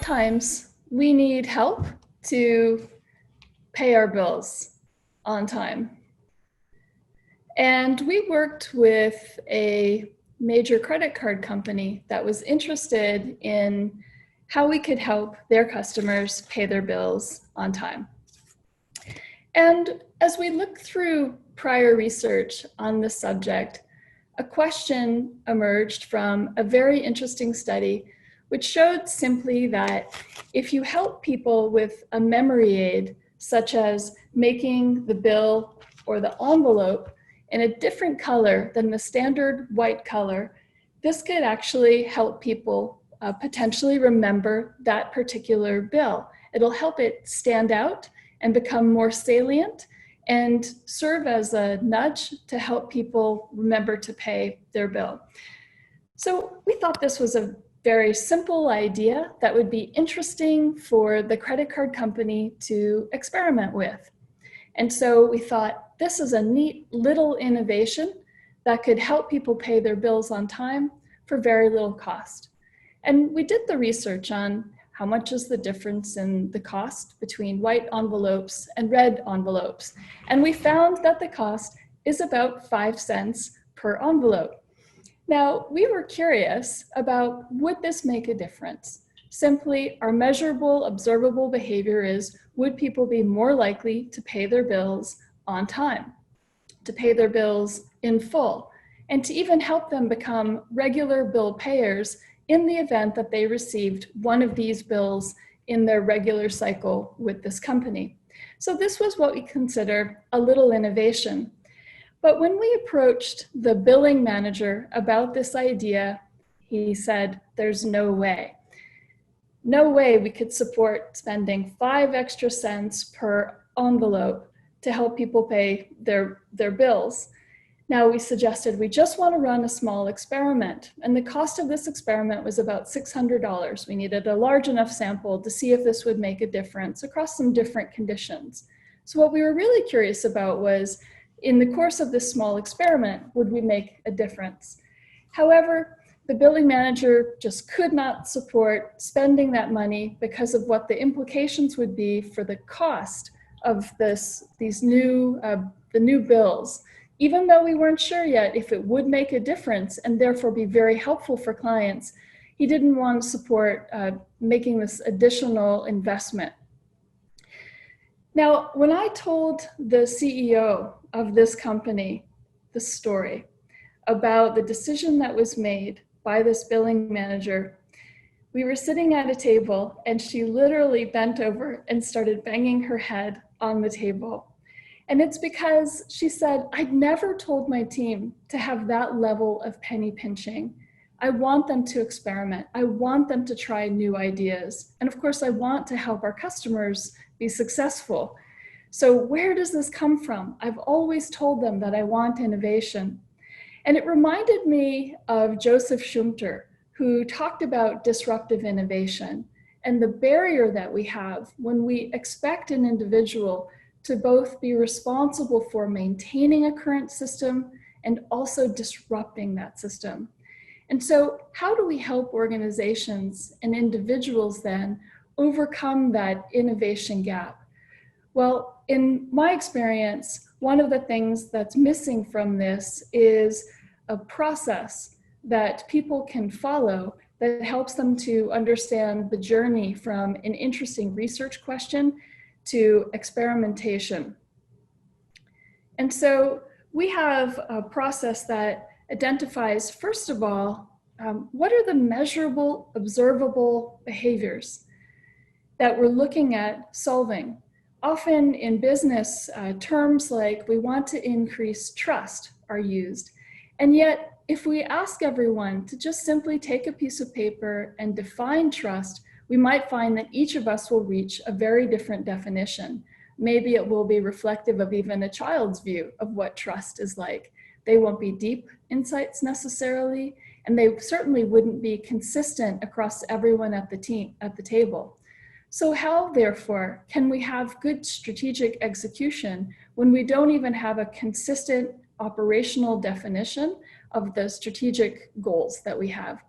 sometimes we need help to pay our bills on time. And we worked with a major credit card company that was interested in how we could help their customers pay their bills on time. And as we looked through prior research on this subject, a question emerged from a very interesting study which showed simply that if you help people with a memory aid, such as making the bill or the envelope in a different color than the standard white color, this could actually help people potentially remember that particular bill. It'll help it stand out and become more salient and serve as a nudge to help people remember to pay their bill. So we thought this was a very simple idea that would be interesting for the credit card company to experiment with. And so we thought this is a neat little innovation that could help people pay their bills on time for very little cost. And we did the research on how much is the difference in the cost between white envelopes and red envelopes. And we found that the cost is about 5 cents per envelope. Now, we were curious about, would this make a difference? Simply, our measurable, observable behavior is, would people be more likely to pay their bills on time, to pay their bills in full, and to even help them become regular bill payers in the event that they received one of these bills in their regular cycle with this company. So this was what we consider a little innovation. But when we approached the billing manager about this idea, he said, there's no way. No way we could support spending 5 extra cents per envelope to help people pay their bills. Now we suggested we just want to run a small experiment, and the cost of this experiment was about $600. We needed a large enough sample to see if this would make a difference across some different conditions. So what we were really curious about was, in the course of this small experiment, would we make a difference? However, the billing manager just could not support spending that money because of what the implications would be for the cost of the new bills. Even though we weren't sure yet if it would make a difference and therefore be very helpful for clients, he didn't want to support making this additional investment. Now, when I told the CEO of this company the story about the decision that was made by this billing manager, we were sitting at a table and she literally bent over and started banging her head on the table. And it's because she said, I'd never told my team to have that level of penny pinching. I want them to experiment. I want them to try new ideas. And of course, I want to help our customers be successful. So where does this come from? I've always told them that I want innovation. And it reminded me of Joseph Schumpeter, who talked about disruptive innovation and the barrier that we have when we expect an individual to both be responsible for maintaining a current system and also disrupting that system. And so how do we help organizations and individuals then overcome that innovation gap? Well, in my experience, one of the things that's missing from this is a process that people can follow that helps them to understand the journey from an interesting research question to experimentation. And so we have a process that identifies, first of all, what are the measurable, observable behaviors that we're looking at solving? Often in business, terms like we want to increase trust are used. And yet, if we ask everyone to just simply take a piece of paper and define trust, we might find that each of us will reach a very different definition. Maybe it will be reflective of even a child's view of what trust is like. They won't be deep insights necessarily, and they certainly wouldn't be consistent across everyone at the table. So how, therefore, can we have good strategic execution when we don't even have a consistent operational definition of the strategic goals that we have?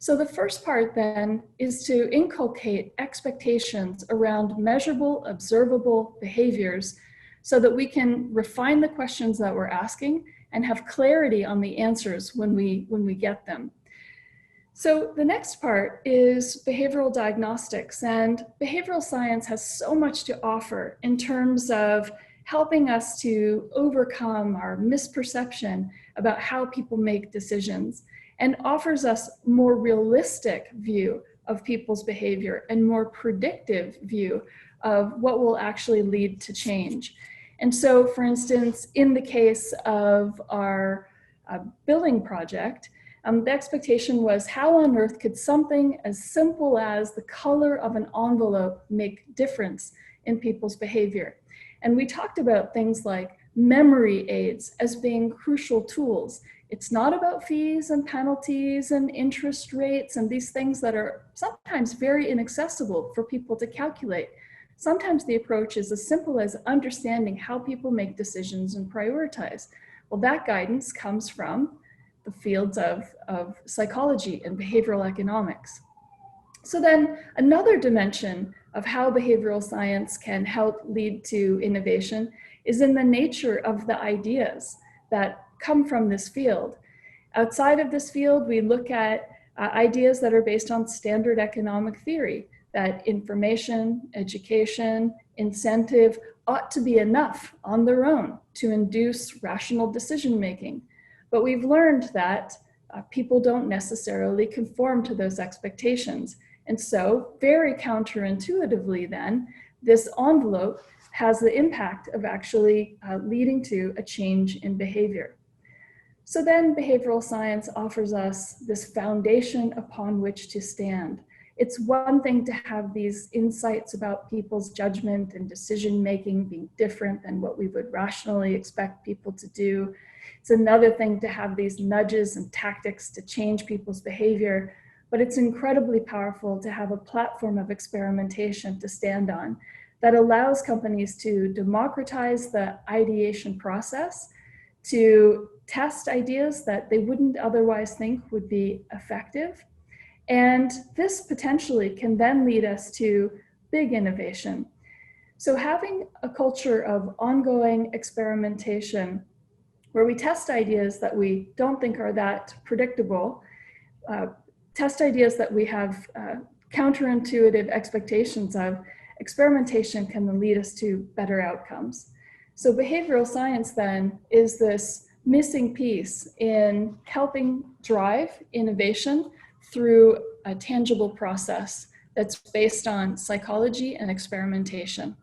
So the first part then is to inculcate expectations around measurable, observable behaviors so that we can refine the questions that we're asking and have clarity on the answers when we get them. So the next part is behavioral diagnostics, and behavioral science has so much to offer in terms of helping us to overcome our misperception about how people make decisions, and offers us more realistic view of people's behavior and more predictive view of what will actually lead to change. And so, for instance, in the case of our billing project, the expectation was, how on earth could something as simple as the color of an envelope make difference in people's behavior? And we talked about things like memory aids as being crucial tools. It's not about fees and penalties and interest rates and these things that are sometimes very inaccessible for people to calculate. Sometimes the approach is as simple as understanding how people make decisions and prioritize. Well, that guidance comes from the fields of psychology and behavioral economics. So then another dimension of how behavioral science can help lead to innovation is in the nature of the ideas that come from this field. Outside of this field, we look at ideas that are based on standard economic theory, that information, education, incentive ought to be enough on their own to induce rational decision making. But we've learned that people don't necessarily conform to those expectations. And so, very counterintuitively then, this envelope has the impact of actually leading to a change in behavior. So then behavioral science offers us this foundation upon which to stand. It's one thing to have these insights about people's judgment and decision-making being different than what we would rationally expect people to do. It's another thing to have these nudges and tactics to change people's behavior, but it's incredibly powerful to have a platform of experimentation to stand on that allows companies to democratize the ideation process, to test ideas that they wouldn't otherwise think would be effective. And this potentially can then lead us to big innovation. So having a culture of ongoing experimentation where we test ideas that we don't think are that predictable, test ideas that we have counterintuitive expectations of, experimentation can then lead us to better outcomes. So behavioral science then is this missing piece in helping drive innovation through a tangible process that's based on psychology and experimentation.